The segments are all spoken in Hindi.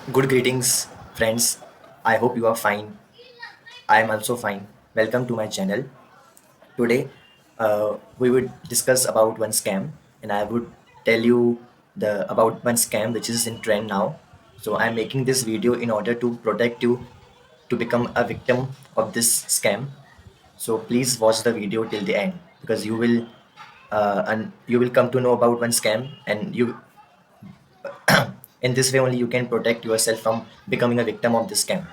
Good greetings, friends. I hope you are fine. I am also fine. Welcome to my channel. Today, we would discuss about one scam, and I would tell you the about one scam which is in trend now. So I'm making this video in order to protect you to become a victim of this scam. So please watch the video till the end because you will come to know about one scam, and you in this way only you can protect yourself from becoming a victim of this scam.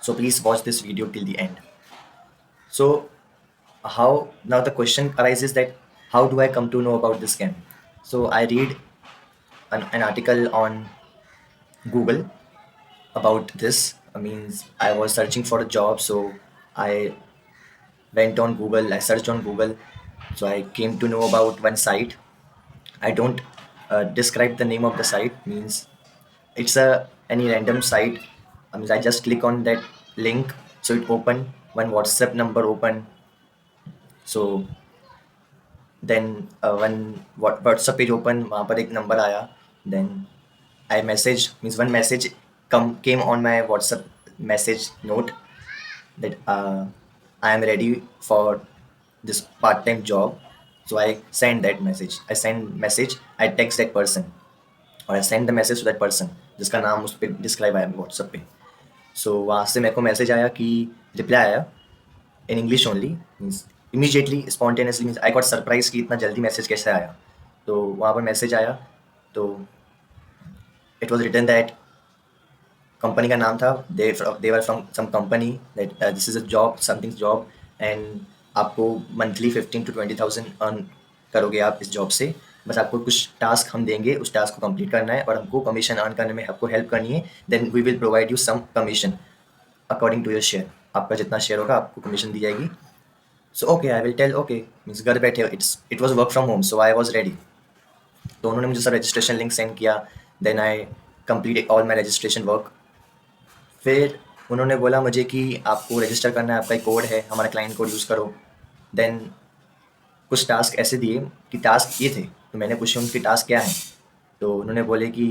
So please watch this video till the end. So how now the question arises that how do I come to know about this scam? So I read an article on Google about this. I means I was searching for a job, so I went on Google. I searched on Google, so I came to know about one site. I don't describe the name of the site. Means it's a any random site. I mean, I just click on that link, so it open one WhatsApp number open. So then when WhatsApp page open, वहाँ पर एक number आया. Then I message means one message came on my WhatsApp message note that I am ready for this part-time job. So I send that message. I send message. I text that person और I send the message to that person जिसका नाम उस पर डिस्क्राइब आया WhatsApp पे. सो वहाँ से मेरे को मैसेज आया कि रिप्लाई आया in English only. Means immediately spontaneously means I got surprise कि इतना जल्दी मैसेज कैसे आया. तो वहाँ पर मैसेज आया तो it was written that company का नाम था they were from some company that this is a job something job and आपको मंथली 15 to 20,000 अर्न करोगे आप इस जॉब से. बस आपको कुछ टास्क हम देंगे, उस टास्क को कंप्लीट करना है और हमको कमीशन अर्न करने में आपको हेल्प करनी है. Then we will provide you some commission according to your share. आपका जितना शेयर होगा आपको कमीशन दी जाएगी. So okay I will tell okay means घर बैठे it was work from home so I was ready. तो उन्होंने मुझे सब रजिस्ट्रेशन लिंक सेंड किया. Then I complete all my registration work. फिर उन्होंने बोला मुझे कि आपको रजिस्टर करना है, आपका एक कोड है, हमारा क्लाइंट कोड यूज़ करो. देन कुछ टास्क ऐसे दिए कि टास्क ये थे. तो मैंने पूछा उनके टास्क क्या हैं. तो उन्होंने बोले कि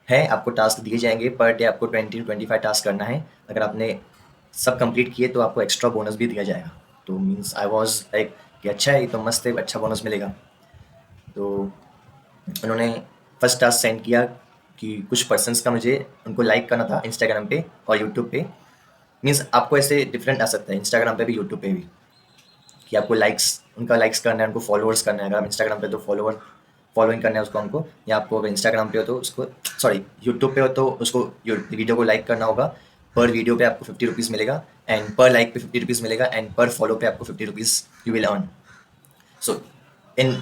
है आपको टास्क दिए जाएंगे पर डे आपको 20 to 25 टास्क करना है. अगर आपने सब कंप्लीट किए तो आपको एक्स्ट्रा बोनस भी दिया जाएगा. तो मीन्स आई वॉज लाइक कि अच्छा है ये तो मस्त है, अच्छा बोनस मिलेगा. तो उन्होंने फर्स्ट टास्क सेंड किया कि कुछ पर्सन्स का मुझे उनको लाइक करना था इंस्टाग्राम पे और यूट्यूब पे. मीन्स आपको ऐसे डिफरेंट आ सकता है इंस्टाग्राम पे भी यूट्यूब पे भी कि आपको लाइक्स उनका लाइक्स करना है, उनको फॉलोअर्स करना है. अगर आप इंस्टाग्राम पे तो फॉलोइंग करना है उसको हमको, या आपको अगर इंस्टाग्राम पे हो तो उसको सॉरी यूट्यूब पे हो तो उसको वीडियो को लाइक करना होगा. पर वीडियो पे आपको 50 रुपीज़ मिलेगा एंड पर लाइक पे 50 रुपीज़ मिलेगा एंड पर फॉलो पे आपको 50 rupees you will earn. So in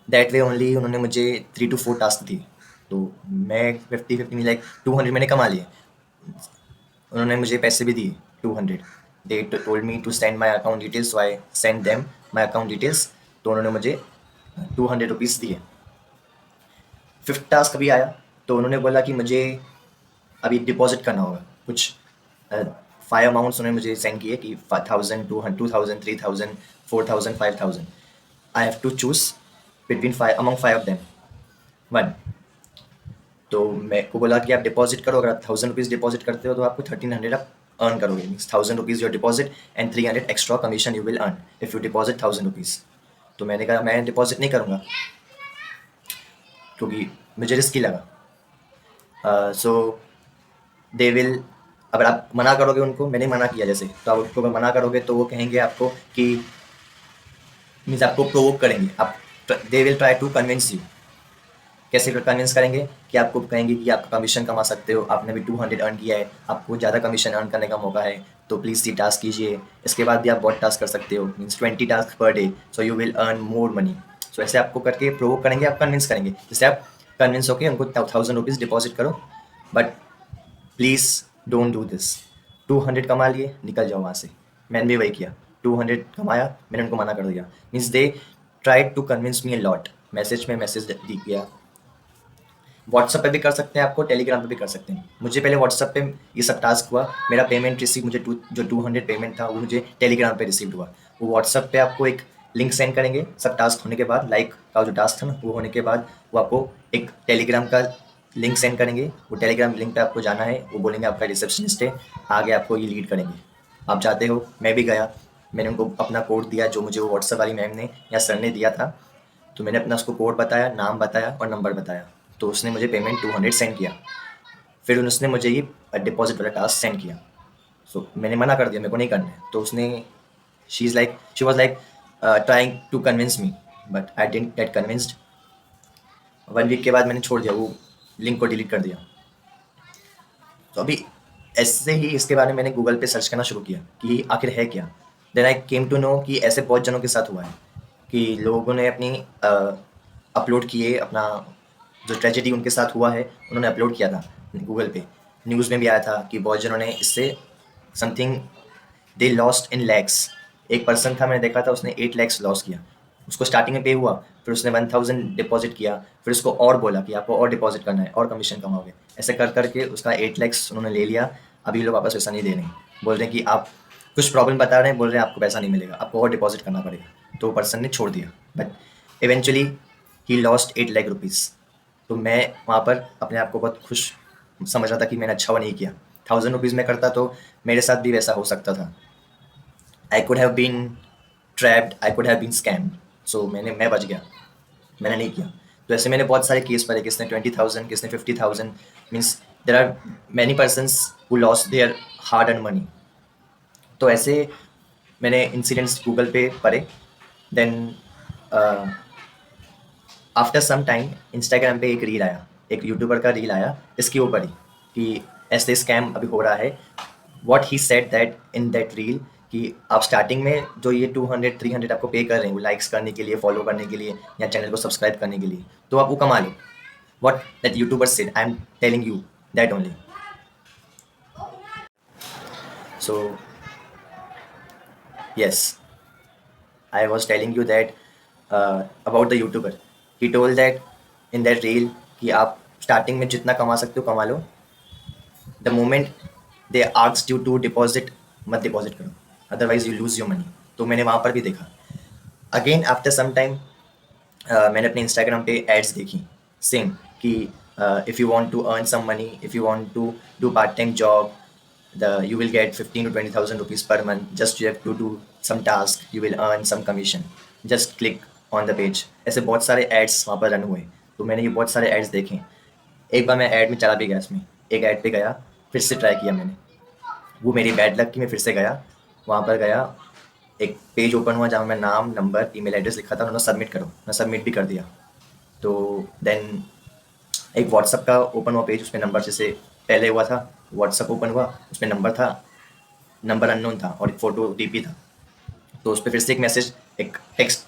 that way only उन्होंने मुझे 3 to 4 टास्क दिए. तो मैं 50-50 लाइक 200 मैंने कमा लिए. उन्होंने मुझे पैसे भी दिए 200. They told me to send my account details so I send them my account details. तो उन्होंने मुझे 200 रुपीज़ दिए. फिफ्थ टास्क अभी आया तो उन्होंने बोला कि मुझे अभी डिपॉजिट करना होगा कुछ 5 अमाउंट्स उन्होंने मुझे सेंड किए कि 1,000 2,000 3,000 4,000 5,000. I have to choose between five among 5 of them one. तो मेरे को बोला कि आप डिपॉजिट करो. अगर आप 1,000 रुपीज़ डिपॉजिट करते हो तो आपको 1,300 आप अर्न करोगे. Means 1,000 rupees your deposit and 300 extra commission you will earn if you deposit 1,000 rupees. तो मैंने कहा मैं डिपॉजिट नहीं करूँगा क्योंकि मुझे रिस्की लगा. सो दे विल अगर आप मना करोगे उनको, मैंने मना किया जैसे, तो आप उनको अगर मना करोगे तो वो कहेंगे आपको कि मीन्स आपको प्रोवोक करेंगे. आप they will try to convince you. कैसे कन्विंस करेंगे कि आपको कहेंगे कि आप कमीशन कमा सकते हो, आपने भी 200 अर्न किया है, आपको ज़्यादा कमीशन अर्न करने का मौका है, तो प्लीज़ ये टास्क कीजिए. इसके बाद भी आप बहुत टास्क कर सकते हो. Means 20 task per day so you will earn more money. So ऐसे आपको करके प्रोवोक करेंगे, आप कन्विंस करेंगे. जैसे आप कन्विंस होकर उनको 1,000 रुपीज़ डिपॉजिट करो but please don't do this. 200 कमा लिए, निकल जाओ वहाँ से. मैंने भी वही किया. 200 कमाया, मैंने उनको मना कर दिया. Means they try to convince me a lot. Message में मैसेज दी गया. व्हाट्सएप पे भी कर सकते हैं, आपको टेलीग्राम पे भी कर सकते हैं. मुझे पहले व्हाट्सएप पे ये सब टास्क हुआ. मेरा पेमेंट रिसीव मुझे जो 200 पेमेंट था वो मुझे टेलीग्राम पे रिसीव हुआ. वो व्हाट्सएप पे आपको एक लिंक सेंड करेंगे सब टास्क होने के बाद. लाइक का जो टास्क था ना वो होने के बाद वो आपको एक टेलीग्राम का लिंक सेंड करेंगे, वो टेलीग्राम लिंक पे आपको जाना है, वो बोलेंगे आपका रिसेप्शनिस्ट है, आगे आपको ये लीड करेंगे। आप जाते हो, मैं भी गया, मैंने उनको अपना कोड दिया जो मुझे वो व्हाट्सएप वाली मैम ने या सर ने दिया था। तो मैंने अपना उसको कोड बताया, नाम बताया और नंबर बताया। तो उसने मुझे पेमेंट 200 सेंड किया। फिर उसने मुझे ये डिपॉजिट वाला टास्क सेंड किया। सो मैंने मना कर दिया, मेरे को नहीं करना है। तो उसने she was like trying to convince me, but I didn't get convinced. 1 week के बाद मैंने छोड़ दिया, वो लिंक को डिलीट कर दिया। तो अभी ऐसे ही इसके बारे में मैंने गूगल पे सर्च करना शुरू किया कि आखिर है क्या। Then I came to know कि ऐसे बहुत जनों के साथ हुआ है कि लोगों ने अपनी अपलोड किए, अपना जो ट्रेजेडी उनके साथ हुआ है उन्होंने अपलोड किया था गूगल पे। न्यूज़ में भी आया था कि बहुत जनों ने इससे something they lost in lakhs. एक पर्सन था, मैंने देखा था, उसने 8 लैक्स लॉस किया। उसको स्टार्टिंग में पे हुआ, फिर उसने 1000 डिपॉजिट किया, फिर उसको और बोला कि आपको और डिपॉजिट करना है और कमीशन कमाओगे। ऐसे कर करके उसका 8 लैक्स उन्होंने ले लिया। अभी ये लोग वापस पैसा नहीं दे रहे हैं, बोल रहे हैं कि आप कुछ प्रॉब्लम बता रहे हैं, बोल रहे हैं आपको पैसा नहीं मिलेगा, आपको और डिपॉजिट करना पड़ेगा। तो पर्सन ने छोड़ दिया, but eventually he lost 8 lakh rupees. तो मैं वहाँ पर अपने आप को बहुत खुश समझ रहा था कि मैंने अच्छा हुआ नहीं किया। 1000 रुपीज़ में करता तो मेरे साथ भी वैसा हो सकता था। I could have been trapped, I could have been scammed. So मैं बच गया, मैंने नहीं किया। तो ऐसे मैंने बहुत सारे केस पढ़े, किसने 20,000, किसने 50,000। Means there are many persons who lost their hard and money. तो ऐसे मैंने इंसिडेंट्स गूगल पे पढ़े। Then after some time Instagram पे एक रील आया, एक यूट्यूबर का रील आया इसके ऊपर ही कि ऐसे स्कैम अभी हो रहा है। What he said that in that reel कि आप स्टार्टिंग में जो ये 200-300 आपको पे कर रहे हैं वो लाइक्स करने के लिए, फॉलो करने के लिए या चैनल को सब्सक्राइब करने के लिए, तो आप वो कमा लो। What that YouTuber said, I am telling you that only. So yes, I was telling you that about the YouTuber. He told that in that reel कि आप स्टार्टिंग में जितना कमा सकते हो कमा लो। The moment they asked you to deposit, मत डिपॉजिट करो, otherwise you lose your money. तो मैंने वहाँ पर भी देखा। अगेन आफ्टर सम टाइम मैंने अपने इंस्टाग्राम पे एड्स देखी सेम कि if you want to earn some money, if you want to do part time job, you will get 15 to 20,000 rupees per month. Just you have to do some task, you will earn some commission. Just click on the page. ऐसे बहुत सारे एड्स वहाँ पर रन हुए। तो मैंने ये बहुत सारे एड्स देखे। एक बार मैं ऐड में चला भी गया, इसमें एक ऐड पे गया, फिर से ट्राई किया मैंने। वो मेरी बैड लक कि मैं फिर से गया, वहाँ पर गया, एक पेज ओपन हुआ जहाँ मैं नाम, नंबर, ईमेल एड्रेस लिखा था, उन्होंने सबमिट करो, मैं सबमिट भी कर दिया। तो देन एक व्हाट्सअप का ओपन हुआ पेज, उसमें नंबर जैसे पहले हुआ था, व्हाट्सअप ओपन हुआ, उसमें नंबर था, नंबर अननोन था और एक फ़ोटो ओटीपी था। तो उस पर फिर से एक मैसेज, एक टेक्स्ट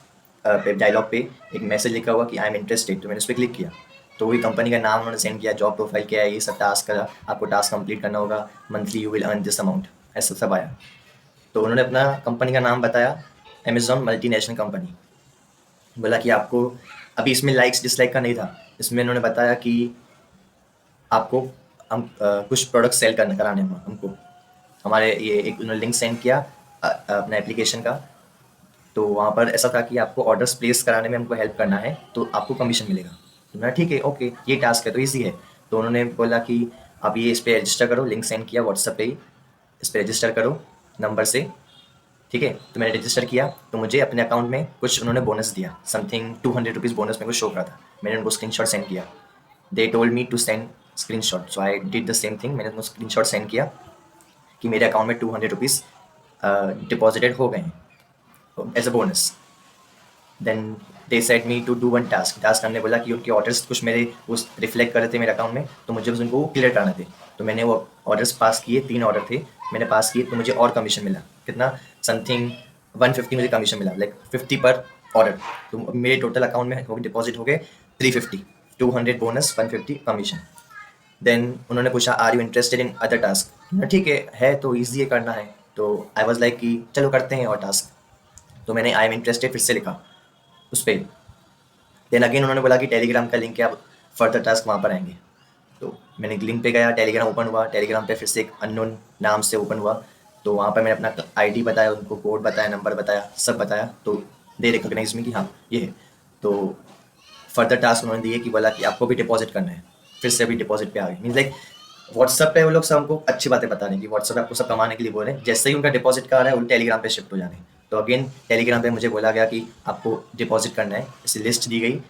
डायलॉग पे एक मैसेज लिखा हुआ कि आई एम इंटरेस्टेड। तो मैंने उस पर क्लिक किया, तो वही कंपनी का नाम उन्होंने सेंड किया, जॉब प्रोफाइल क्या है, ये सब टास्क का आपको टास्क कंप्लीट करना होगा, monthly you will earn this amount, ऐसा सब आया। तो उन्होंने अपना कंपनी का नाम बताया, अमेजॉन मल्टीनेशनल कंपनी। बोला कि आपको अभी इसमें लाइक्स डिसलाइक का नहीं था, इसमें उन्होंने बताया कि आपको हम कुछ प्रोडक्ट सेल करने कराने हैं हमको। हमारे ये एक उन्होंने लिंक सेंड किया अपना एप्लीकेशन का। तो वहाँ पर ऐसा था कि आपको ऑर्डर्स प्लेस कराने में हमको हेल्प करना है, तो आपको कमीशन मिलेगा। तो मैंने ठीक है, ओके, ये टास्क है तो ईजी है। तो उन्होंने बोला कि आप ये इस पर रजिस्टर करो, लिंक सेंड किया व्हाट्सएप पे ही, इस पर रजिस्टर करो नंबर से, ठीक है। तो मैंने रजिस्टर किया, तो मुझे अपने अकाउंट में कुछ उन्होंने बोनस दिया, समथिंग 200 रुपीज़ बोनस मेरे को शो करा था। मैंने उनको स्क्रीनशॉट सेंड किया। They told me to send screenshot, so I did the same thing. मैंने उनको स्क्रीनशॉट सेंड किया कि मेरे अकाउंट में 200 रुपीज़ डिपॉजिटेड हो गए हैं as a bonus. Then they said me to do one task. Task करने बोला कि उनके ऑर्डर्स कुछ मेरे उस रिफ्लेक्ट कर रहे थे मेरे अकाउंट में, तो मुझे बस उनको क्लियर कराने थे। तो मैंने वो ऑर्डर्स पास किए, 3 ऑर्डर थे, मैंने पास किए, तो मुझे और कमीशन मिला। कितना? समथिंग 150 मुझे कमीशन मिला, लाइक 50 पर ऑर्डर। तो मेरे टोटल अकाउंट में हो डिपॉजिट हो गए 350, 200 बोनस, 150 कमीशन। देन उन्होंने पूछा are you interested in other task. ठीक है तो ईजी है करना है। तो आई वॉज लाइक कि चलो करते हैं और टास्क। तो मैंने आई एम इंटरेस्टेड फिर से लिखा उस पर। देन अगेन उन्होंने बोला कि टेलीग्राम का लिंक है, आप फर्दर टास्क वहाँ पर आएंगे। तो मैंने लिंक पे गया, टेलीग्राम ओपन हुआ, टेलीग्राम पे फिर से एक अननोन नाम से ओपन हुआ। तो वहाँ पर मैंने अपना आईडी बताया, उनको कोड बताया, नंबर बताया, सब बताया। तो दे रिकॉग्नाइज में कि हाँ ये है। तो फर्दर टास्क उन्होंने दिए कि बोला कि आपको भी डिपॉजिट करना है फिर से अभी डिपॉजिट पे आ गए। मीन्स लाइक व्हाट्सअप पे वो लोग सब हमको अच्छी बातें बता रहे हैं कि व्हाट्सअप पे आपको सब कमाने के लिए बोल रहे हैं, जैसे ही उनका डिपॉजिट का आ रहा है वो टेलीग्राम पे शिफ्ट हो जाने हैं। तो अगेन टेलीग्राम पे मुझे बोला गया कि आपको डिपॉजिट करना है, इसे लिस्ट दी गई,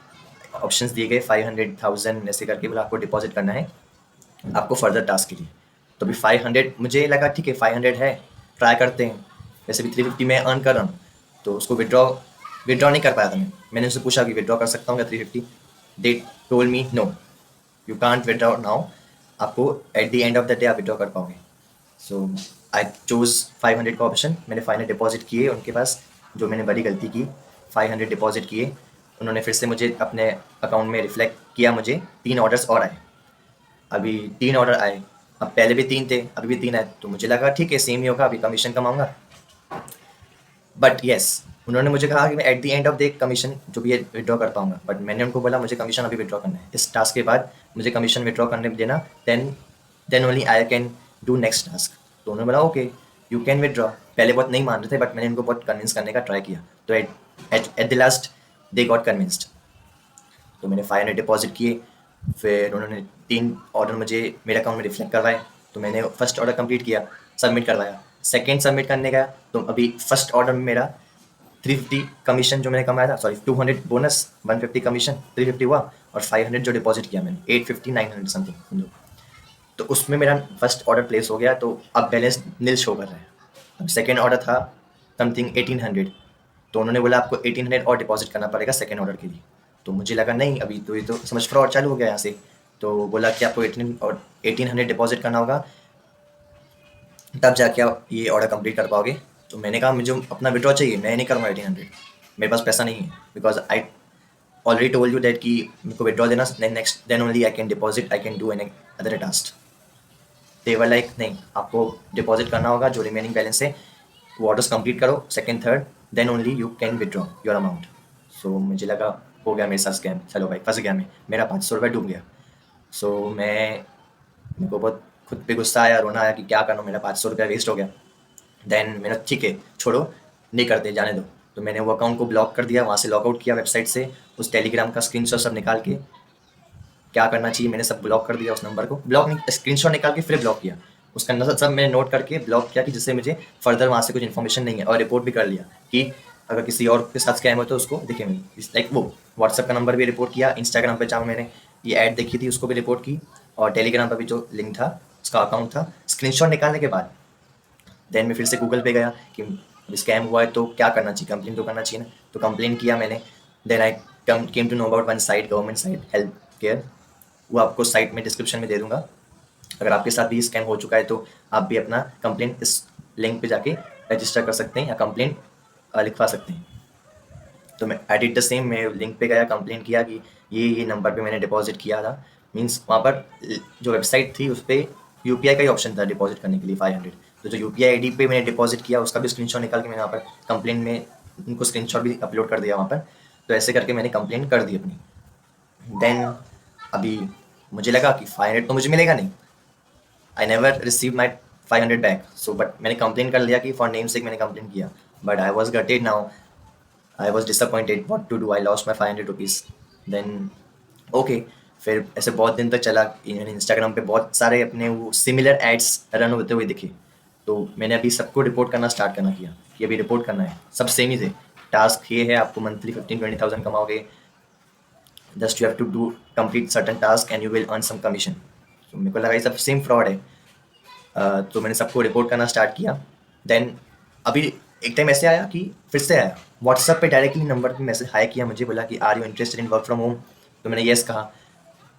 ऑप्शंस दिए गए 500,000 ऐसे करके बोला आपको डिपॉजिट करना है आपको फर्दर टास्क के लिए। तो अभी 500 मुझे लगा ठीक है 500 है, ट्राई करते हैं। वैसे भी 350 मैं अर्न कर रहा हूँ, तो उसको विड्रॉ नहीं कर पाया था मैंने उससे पूछा कि विड्रॉ कर सकता हूँ क्या 350। They told me no, you can't withdraw now, आपको at the end of the day आप विड्रॉ कर पाओगे। सो आई चूज़ 500 का ऑप्शन। मैंने 500 डिपॉजिट किए उनके पास, जो मैंने बड़ी गलती की, 500 डिपॉजिट किए। उन्होंने फिर से मुझे अपने अकाउंट में रिफ्लेक्ट किया, मुझे 3 ऑर्डर्स और आए। अभी 3 ऑर्डर आए, अब पहले भी 3 थे, अभी भी 3 आए, तो मुझे लगा ठीक है सेम ही होगा, अभी कमीशन कमाऊंगा। बट येस, उन्होंने मुझे कहा कि मैं eight the end of the commission जो भी है विड्रॉ कर पाऊंगा, बट मैंने उनको बोला मुझे कमीशन अभी विड्रॉ करना है, इस टास्क के बाद मुझे कमीशन विड्रॉ करने देना, then only I can do next task. तो उन्होंने बोला ओके यू कैन विड्रॉ। पहले बहुत नहीं मान रहे थे, बट मैंने उनको बहुत कन्विंस करने का ट्राई किया, तो at the last they got convinced. तो मैंने 500 डिपॉजिट किए, फिर उन्होंने 3 ऑर्डर मुझे मेरे अकाउंट में रिफ्लेक्ट करवाए। तो मैंने फर्स्ट ऑर्डर कंप्लीट किया, सबमिट करवाया। सेकंड सबमिट करने गया, तो अभी फर्स्ट ऑर्डर में मेरा 350 कमीशन जो मैंने कमाया था, सॉरी 200 बोनस, 150 कमीशन, 350 हुआ, और 500 जो डिपॉजिट किया मैंने 850 900 समथिंग, तो उसमें मेरा फर्स्ट ऑर्डर प्लेस हो गया। तो अब बैलेंस नील शो कर रहा है। अब सेकेंड ऑर्डर था समथिंग 1800, तो उन्होंने बोला आपको 1800 और डिपॉजिट करना पड़ेगा सेकेंड ऑर्डर के लिए। तो मुझे लगा नहीं, अभी तो ये तो समझ फ्रॉड चालू हो गया यहाँ से। तो बोला कि आपको 1800 डिपॉजिट करना होगा, तब जाके आप ये ऑर्डर कंप्लीट कर पाओगे। तो मैंने कहा मुझे अपना विड्रॉ चाहिए, मैं नहीं करूँगा 1800, मेरे पास पैसा नहीं है, because I already told you that कि मेरे को विड्रॉ देना, next then only I can deposit, I can do another task. They were like नहीं, आपको डिपॉजिट करना होगा, जो रिमेनिंग बैलेंस है वो ऑर्डर्स कंप्लीट करो second third, then only you can withdraw your amount. So मुझे लगा हो गया मेरे साथ स्कैम, चलो भाई फंस गया मैं, मेरा 500 रुपये डूब गया। सो मेरे को बहुत खुद पे गुस्सा आया, रोना आया कि क्या करना, मेरा 500 रुपया वेस्ट हो गया। देन मैंने ठीक है छोड़ो, नहीं करते, जाने दो। तो मैंने वो अकाउंट को ब्लॉक कर दिया, वहाँ से लॉगआउट किया वेबसाइट से, उस टेलीग्राम का स्क्रीनशॉट सब निकाल के, क्या करना चाहिए मैंने सब ब्लॉक कर दिया, उस नंबर को ब्लॉक नहीं, स्क्रीनशॉट निकाल के फिर ब्लॉक किया, उसका नंबर सब मैंने नोट करके ब्लॉक किया कि जिससे मुझे फर्दर वहाँ से कुछ इन्फॉर्मेशन नहीं है, और रिपोर्ट भी कर लिया कि अगर किसी और के साथ स्कैम हो तो उसको दिखे मैं, लाइक वो व्हाट्सएप का नंबर भी रिपोर्ट किया, इंस्टाग्राम पे जहाँ मैंने ये ऐड देखी थी उसको भी रिपोर्ट की, और टेलीग्राम पर भी जो लिंक था उसका अकाउंट था। स्क्रीनशॉट निकालने के बाद देन मैं फिर से गूगल पे गया कि स्कैम हुआ है तो क्या करना चाहिए, कंप्लेन तो करना चाहिए ना, तो कंप्लेन किया मैंने। Then I came to know about one site, government site health care, वो आपको साइट में डिस्क्रिप्शन में दे दूंगा। अगर आपके साथ भी स्कैम हो चुका है तो आप भी अपना कंप्लेंट इस लिंक पे जाके रजिस्टर कर सकते हैं या कंप्लेंट लिखवा सकते हैं। तो मैं आई डिड द सेम, मैं लिंक पे गया, कंप्लेन किया कि ये नंबर पे मैंने डिपॉजिट किया था। मीन्स वहाँ पर जो वेबसाइट थी उस पर यूपीआई का ही ऑप्शन था डिपॉजिट करने के लिए 500। तो जो यूपीआई आईडी पे मैंने डिपॉजिट किया उसका भी स्क्रीनशॉट निकाल के मैंने वहाँ पर कंप्लेन में उनको स्क्रीनशॉट भी अपलोड कर दिया वहाँ पर। तो ऐसे करके मैंने कंप्लेन कर दी अपनी। देन अभी मुझे लगा कि 500 तो मुझे मिलेगा नहीं, I never receive my 500 back. So but मैंने कंप्लेन कर लिया कि फॉर नेम सेक मैंने कंप्लेन किया, but I was gutted now, I was disappointed what to do, I lost my 500 rupees. Then okay, फिर ऐसे बहुत दिन तक चला, इंस्टाग्राम पे बहुत सारे अपने वो सिमिलर एड्स रन होते हुए दिखे। तो मैंने अभी सबको रिपोर्ट करना स्टार्ट करना किया कि अभी रिपोर्ट करना है, सब सेम ही थे। टास्क ये है, आपको मंथली 15-20,000 कमाओगे, just you have to do complete certain task and you will earn some commission. तो मेरे को लगा ये सब सेम फ्रॉड है। तो मैंने सबको रिपोर्ट करना स्टार्ट किया। देन अभी एक टाइम ऐसे आया कि फिर से आया व्हाट्सएप पे डायरेक्टली नंबर पे मैसेज हाई किया, मुझे बोला कि are you interested in work from home. तो मैंने येस कहा।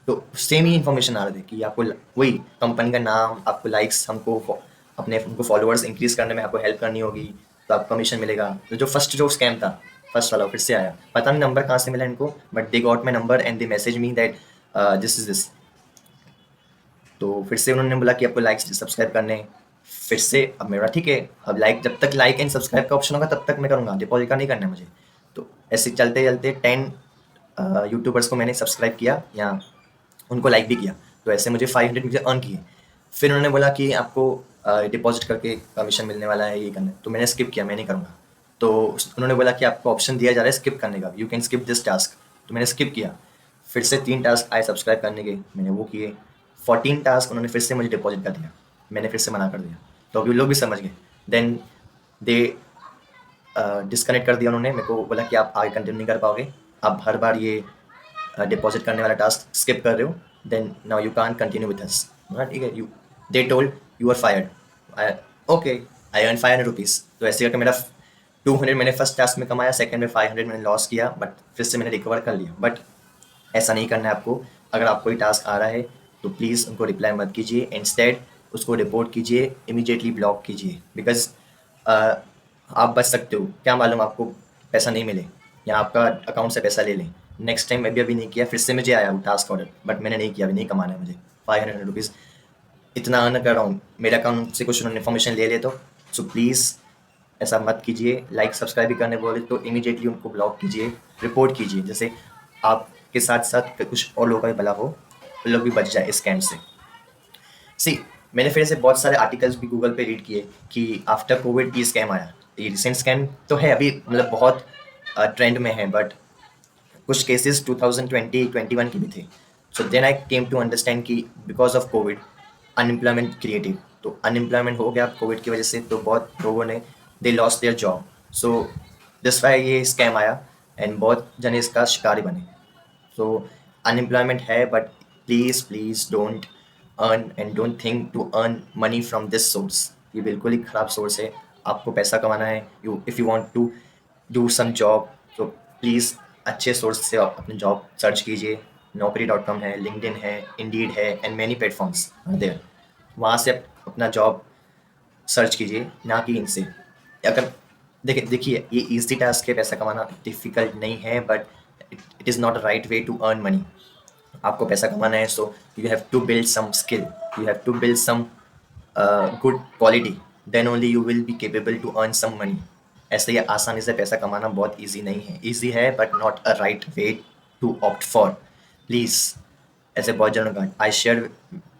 तो सेम ही इन्फॉर्मेशन आ रहे थे कि आपको वही कंपनी का नाम, आपको लाइक्स, हमको अपने उनको फॉलोअर्स इंक्रीज करने में आपको हेल्प करनी होगी तो आपको कमीशन मिलेगा। तो जो फर्स्ट जो स्कैम था फर्स्ट वाला फिर से आया, पता नहीं नंबर कहाँ से मिला इनको, but they got my number and they message me that this is this. तो फिर से उन्होंने बोला कि आपको लाइक्स सब्सक्राइब करने हैं। फिर से अब मेरा ठीक है, अब लाइक जब तक लाइक एंड सब्सक्राइब का ऑप्शन होगा तब तक मैं करूँगा, डिपॉजिट का नहीं करना है मुझे। तो ऐसे चलते चलते 10 यूट्यूबर्स को मैंने सब्सक्राइब किया या उनको लाइक भी किया, तो ऐसे मुझे 500 मुझे अर्न किए। फिर उन्होंने बोला कि आपको डिपॉजिट करके कमीशन मिलने वाला है, ये करना है। तो मैंने स्किप किया, मैं नहीं करूँगा। तो उन्होंने बोला कि आपको ऑप्शन दिया जा रहा है स्किप करने का, you can skip this task. तो मैंने स्किप किया। फिर से 3 टास्क आए सब्सक्राइब करने के, मैंने वो किए। 14 टास्क उन्होंने फिर से मुझे डिपॉज़िट कर दिया, मैंने फिर से मना कर दिया। तो अभी वो लोग भी समझ गए। देन दे डिस्कनेक्ट कर दिया उन्होंने, मेरे को बोला कि आप आगे कंटिन्यू नहीं कर पाओगे, आप हर बार ये डिपॉजिट करने वाला टास्क स्किप कर रहे हो, then now you can't continue with us. ठीक है, you they told you are fired. Okay, I earn 500 rupees. तो ऐसे करके मेरा 200 मैंने फर्स्ट टास्क में कमाया, सेकंड में 500 मैंने लॉस किया, बट फिर से मैंने रिकवर कर लिया। बट ऐसा नहीं करना है आपको। अगर आपको कोई टास्क आ रहा है तो प्लीज़ उनको रिप्लाई मत कीजिए, इंस्टेड उसको रिपोर्ट कीजिए, इमीडिएटली ब्लॉक कीजिए। बिकॉज आप बच सकते हो, क्या मालूम आपको पैसा नहीं मिले या आपका अकाउंट से पैसा ले लें। नेक्स्ट टाइम मैं भी अभी नहीं किया, फिर से मुझे आया वो टास्क ऑर्डर, बट मैंने नहीं किया, अभी नहीं कमाना है मुझे 500 रुपीज़। इतना अर्न कर रहा हूँ, मेरे अकाउंट से कुछ उन्होंने इन्फॉर्मेशन ले ले तो सो प्लीज़ ऐसा मत कीजिए। लाइक सब्सक्राइब भी करने बोले तो इमीडिएटली उनको ब्लॉक कीजिए, रिपोर्ट कीजिए, जैसे आपके साथ साथ कुछ और लोगों का भी भला हो, वो लोग भी बच जाए स्कैम से। सी, मैंने फिर से बहुत सारे आर्टिकल्स भी गूगल पे रीड किए कि आफ्टर कोविड ये स्कैम आया। ये रिसेंट स्कैम तो है, अभी मतलब बहुत ट्रेंड में है, बट कुछ केसेस 2020-21 के भी थे। So then I came to understand कि because of COVID unemployment creative, तो अनएम्प्लॉयमेंट हो गया कोविड की वजह से, तो बहुत लोगों ने they lost their job. So this why ये स्कैम आया एंड बहुत जने इसका शिकार बने। सो अनएम्प्लॉयमेंट है, but please please don't earn and don't think to earn money from this source. ये बिल्कुल ही ख़राब सोर्स है। आपको पैसा कमाना है, you if you want to do some job, तो प्लीज़ अच्छे सोर्स से आप अपनी जॉब सर्च कीजिए। naukri.com है, लिंक्डइन है, इंडीड है and many platforms are there. वहाँ से आप अपना जॉब सर्च कीजिए, ना कि इनसे। अगर देखिए ये ईजी टास्क है, पैसा कमाना डिफ़िकल्ट नहीं है, but it is not a right way to earn money. आपको पैसा कमाना है, so you have to build some skill, you have to build some good quality, then only you will be capable to earn some money. ऐसे ही आसानी से पैसा कमाना बहुत ईजी नहीं है, ईजी है but not a right way to opt for. Please, ऐसे बहुत जनों का I share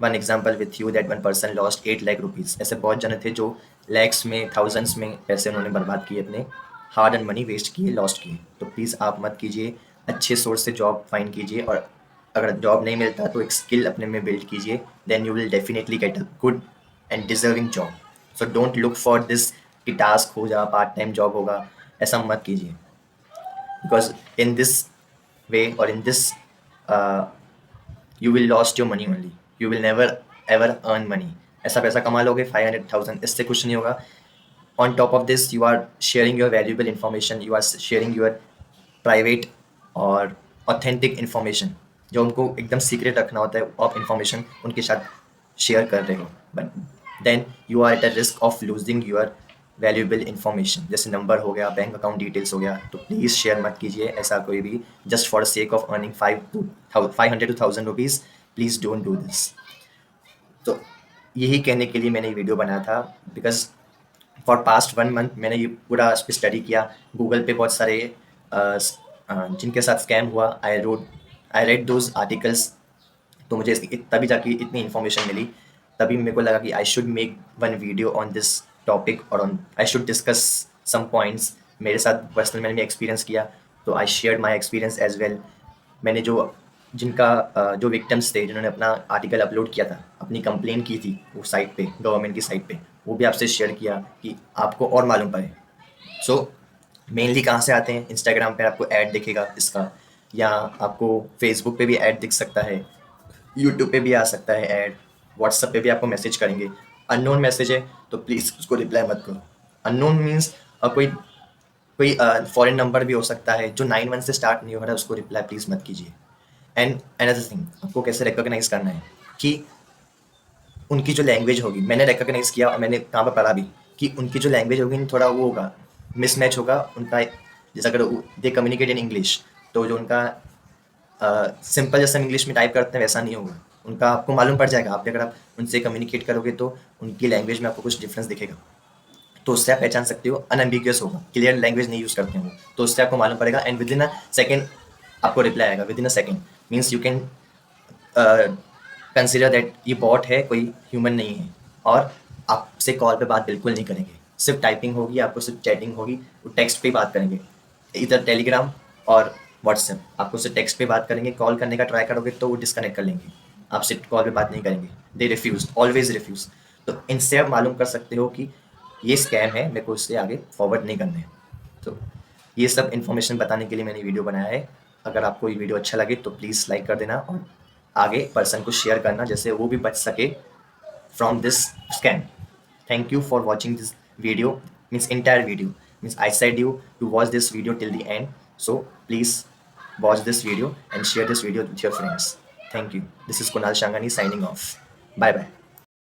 one example with you that one person lost 8 lakh rupees. ऐसे बहुत जने थे जो लैक्स में, थाउजेंड्स में पैसे उन्होंने बर्बाद किए, अपने हार्ड एंड मनी वेस्ट किए, लॉस्ट किए। तो प्लीज़ आप मत कीजिए, अच्छे सोर्स से जॉब फाइंड कीजिए, और अगर जॉब नहीं मिलता तो एक स्किल अपने में बिल्ड कीजिए, then you will definitely get a good and deserving job. So don't look for this कि टास्क हो जा, पार्ट टाइम जॉब होगा, ऐसा मत कीजिए। बिकॉज इन दिस वे और in this you will lost your money only, you will never ever earn money। ऐसा पैसा कमा लोगे 500,000, इससे कुछ नहीं होगा। on top of this you are sharing your valuable information, you are sharing your private और authentic information, जो उनको एकदम सीक्रेट रखना होता है, आप इंफॉर्मेशन उनके साथ शेयर कर रहे हो, but then you are at a risk of losing your valuable information, जैसे नंबर हो गया, बैंक अकाउंट डिटेल्स हो गया। तो प्लीज़ शेयर मत कीजिए ऐसा कोई भी, just for the sake of earning 500 to 1000 rupees. Please don't do this. तो यही कहने के लिए मैंने ये वीडियो बनाया था, बिकॉज फॉर पास्ट 1 मंथ मैंने ये पूरा इस पर स्टडी किया। गूगल पे बहुत सारे जिनके साथ स्कैम हुआ, आई रेड दोज आर्टिकल्स। तो मुझे तभी जाके इतनी इन्फॉर्मेशन मिली, तभी मेरे को लगा कि I should make one video on this topic, और on I should discuss some points. मेरे साथ पर्सनल मैंने एक्सपीरियंस किया, तो I share my experience as well. मैंने जो विक्टिम्स थे जिन्होंने अपना आर्टिकल अपलोड किया था, अपनी कंप्लेन की थी वो साइट पे, गवर्नमेंट की साइट पे, वो भी आपसे शेयर किया कि आपको और मालूम पड़े। सो मेनली कहाँ से आते हैं, इंस्टाग्राम पे आपको ऐड दिखेगा इसका, या आपको फेसबुक पे भी ऐड दिख सकता है, यूट्यूब पे भी आ सकता है ऐड, व्हाट्सएप पे भी आपको मैसेज करेंगे। अननोन मैसेज है तो प्लीज़ उसको रिप्लाई मत करो। अननोन मीन्स कोई कोई फॉरेन नंबर भी हो सकता है जो 91 से स्टार्ट नहीं हो रहा है, उसको रिप्लाई प्लीज़ मत कीजिए। एंड अनदर थिंग, आपको कैसे रिकॉग्नाइज करना है कि उनकी जो लैंग्वेज होगी, मैंने रिकॉग्नाइज किया और मैंने कहाँ पर पढ़ा भी कि उनकी जो लैंग्वेज होगी थोड़ा वो होगा, मिसमैच होगा उनका। जैसे अगर दे कम्युनिकेट इन इंग्लिश, तो जो उनका सिंपल जैसे हम इंग्लिश में टाइप करते हैं वैसा नहीं होगा उनका, आपको मालूम पड़ जाएगा। आप अगर आप उनसे कम्युनिकेट करोगे तो उनकी लैंग्वेज में आपको कुछ डिफरेंस दिखेगा, तो उससे आप पहचान सकते हो। अनएम्बिगियस होगा, क्लियर लैंग्वेज नहीं यूज़ करते हैं वो, तो उससे आपको मालूम पड़ेगा। And with in a second आपको रिप्लाई आएगा, with in a second means you can consider that ये बॉट है, कोई ह्यूमन नहीं है। और आपसे कॉल पे बात बिल्कुल नहीं करेंगे, सिर्फ टाइपिंग होगी, आपको सिर्फ चैटिंग होगी, वो टेक्स्ट पे ही बात करेंगे, इधर टेलीग्राम और व्हाट्सएप, आपको उससे टेक्स्ट पे बात करेंगे, कॉल करने का ट्राई करोगे तो वो डिस्कनेक्ट कर लेंगे, आपसे कॉल पे बात नहीं करेंगे, दे रिफ्यूज, ऑलवेज रिफ्यूज। तो इनसे आप मालूम कर सकते हो कि ये स्कैम है, मेरे को इससे आगे फॉरवर्ड नहीं करने हैं। तो ये सब इन्फॉर्मेशन बताने के लिए मैंने वीडियो बनाया है। अगर आपको ये वीडियो अच्छा लगे तो प्लीज़ लाइक कर देना और आगे पर्सन को शेयर करना, जैसे वो भी बच सके from this scam. Thank you for watching this video, means entire video. Means I said you to watch this video till the end. So please watch this video and share this video with your friends. Thank you. This is Kunal Shangani signing off. Bye bye.